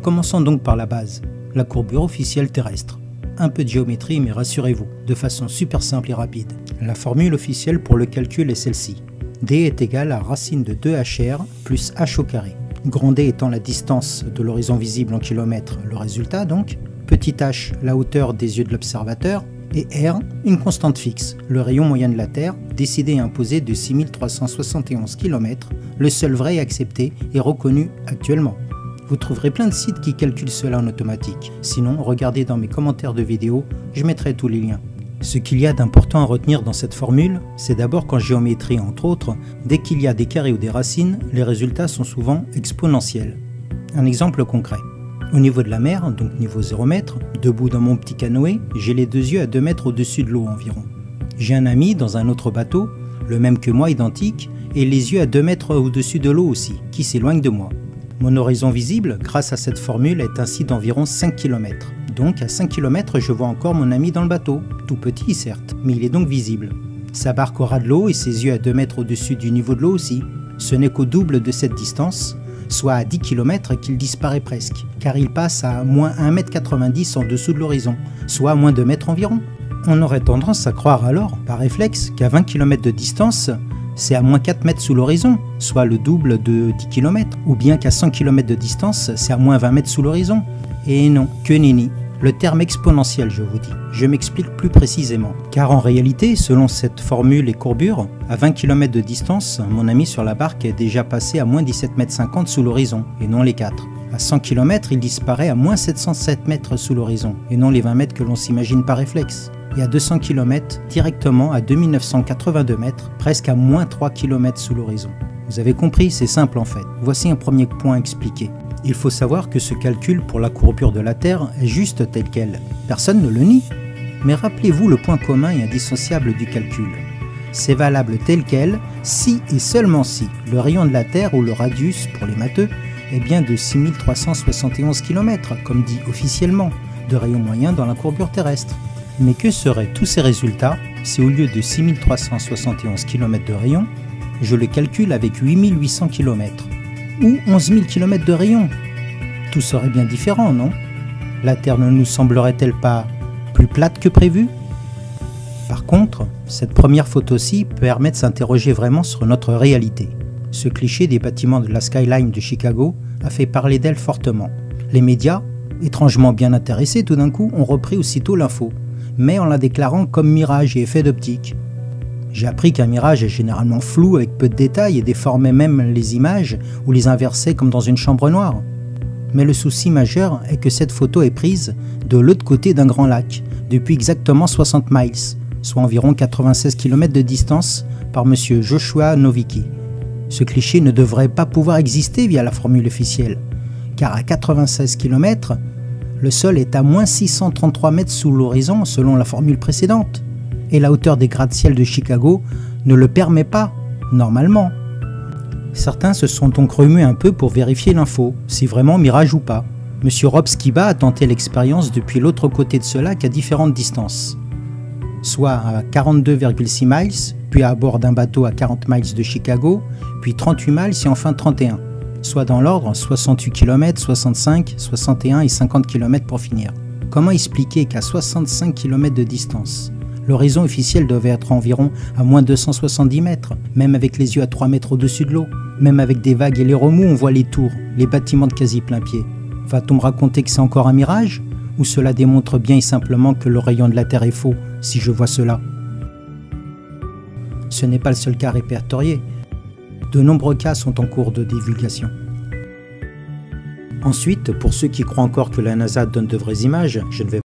Commençons donc par la base, la courbure officielle terrestre. Un peu de géométrie, mais rassurez-vous, de façon super simple et rapide. La formule officielle pour le calcul est celle-ci. D est égal à racine de 2HR plus H au carré. Grand D étant la distance de l'horizon visible en kilomètres, le résultat donc. Petit h, la hauteur des yeux de l'observateur. Et R, une constante fixe, le rayon moyen de la Terre, décidé et imposé de 6371 km, le seul vrai et accepté et reconnu actuellement. Vous trouverez plein de sites qui calculent cela en automatique. Sinon, regardez dans mes commentaires de vidéo, je mettrai tous les liens. Ce qu'il y a d'important à retenir dans cette formule, c'est d'abord qu'en géométrie entre autres, dès qu'il y a des carrés ou des racines, les résultats sont souvent exponentiels. Un exemple concret. Au niveau de la mer, donc niveau 0 m, debout dans mon petit canoë, j'ai les deux yeux à 2 mètres au-dessus de l'eau environ. J'ai un ami dans un autre bateau, le même que moi identique, et les yeux à 2 mètres au-dessus de l'eau aussi, qui s'éloigne de moi. Mon horizon visible, grâce à cette formule, est ainsi d'environ 5 km. Donc à 5 km, je vois encore mon ami dans le bateau, tout petit certes, mais il est donc visible. Sa barque au ras de l'eau et ses yeux à 2 mètres au-dessus du niveau de l'eau aussi. Ce n'est qu'au double de cette distance, soit à 10 km, qu'il disparaît presque, car il passe à moins 1,90 m en dessous de l'horizon, soit à moins 2 mètres environ. On aurait tendance à croire alors, par réflexe, qu'à 20 km de distance, c'est à moins 4 mètres sous l'horizon, soit le double de 10 km, ou bien qu'à 100 km de distance, c'est à moins 20 mètres sous l'horizon. Et non, que nenni. Le terme exponentiel, je vous dis. Je m'explique plus précisément. Car en réalité, selon cette formule et courbure, à 20 km de distance, mon ami sur la barque est déjà passé à moins 17,50 mètres sous l'horizon, et non les 4. À 100 km, il disparaît à moins 707 mètres sous l'horizon, et non les 20 mètres que l'on s'imagine par réflexe. Et à 200 km, directement à 2982 mètres, presque à moins 3 km sous l'horizon. Vous avez compris, c'est simple en fait. Voici un premier point expliqué. Il faut savoir que ce calcul pour la courbure de la Terre est juste tel quel. Personne ne le nie. Mais rappelez-vous le point commun et indissociable du calcul. C'est valable tel quel si et seulement si le rayon de la Terre ou le radius pour les matheux est bien de 6371 km, comme dit officiellement, de rayon moyen dans la courbure terrestre. Mais que seraient tous ces résultats si au lieu de 6371 km de rayon, je le calcule avec 8800 km ou 11 000 km de rayon? Tout serait bien différent, non? La Terre ne nous semblerait-elle pas plus plate que prévu? Par contre, cette première photo-ci permet de s'interroger vraiment sur notre réalité. Ce cliché des bâtiments de la skyline de Chicago a fait parler d'elle fortement. Les médias, étrangement bien intéressés tout d'un coup, ont repris aussitôt l'info, mais en la déclarant comme mirage et effet d'optique. J'ai appris qu'un mirage est généralement flou avec peu de détails et déformait même les images ou les inversait comme dans une chambre noire. Mais le souci majeur est que cette photo est prise de l'autre côté d'un grand lac, depuis exactement 60 miles, soit environ 96 km de distance par M. Joshua Nowicki. Ce cliché ne devrait pas pouvoir exister via la formule officielle, car à 96 km, le sol est à moins 633 mètres sous l'horizon selon la formule précédente. Et la hauteur des gratte-ciel de Chicago ne le permet pas, normalement. Certains se sont donc remués un peu pour vérifier l'info, si vraiment mirage ou pas. Monsieur Rob Skiba a tenté l'expérience depuis l'autre côté de ce lac à différentes distances, soit à 42,6 miles, puis à bord d'un bateau à 40 miles de Chicago, puis 38 miles et enfin 31, soit dans l'ordre 68 km, 65, 61 et 50 km pour finir. Comment expliquer qu'à 65 km de distance, l'horizon officiel devait être environ à moins 270 mètres, même avec les yeux à 3 mètres au-dessus de l'eau. Même avec des vagues et les remous, on voit les tours, les bâtiments de quasi plein pied. Va-t-on me raconter que c'est encore un mirage? Ou cela démontre bien et simplement que le rayon de la Terre est faux, si je vois cela? Ce n'est pas le seul cas répertorié. De nombreux cas sont en cours de divulgation. Ensuite, pour ceux qui croient encore que la NASA donne de vraies images, je ne vais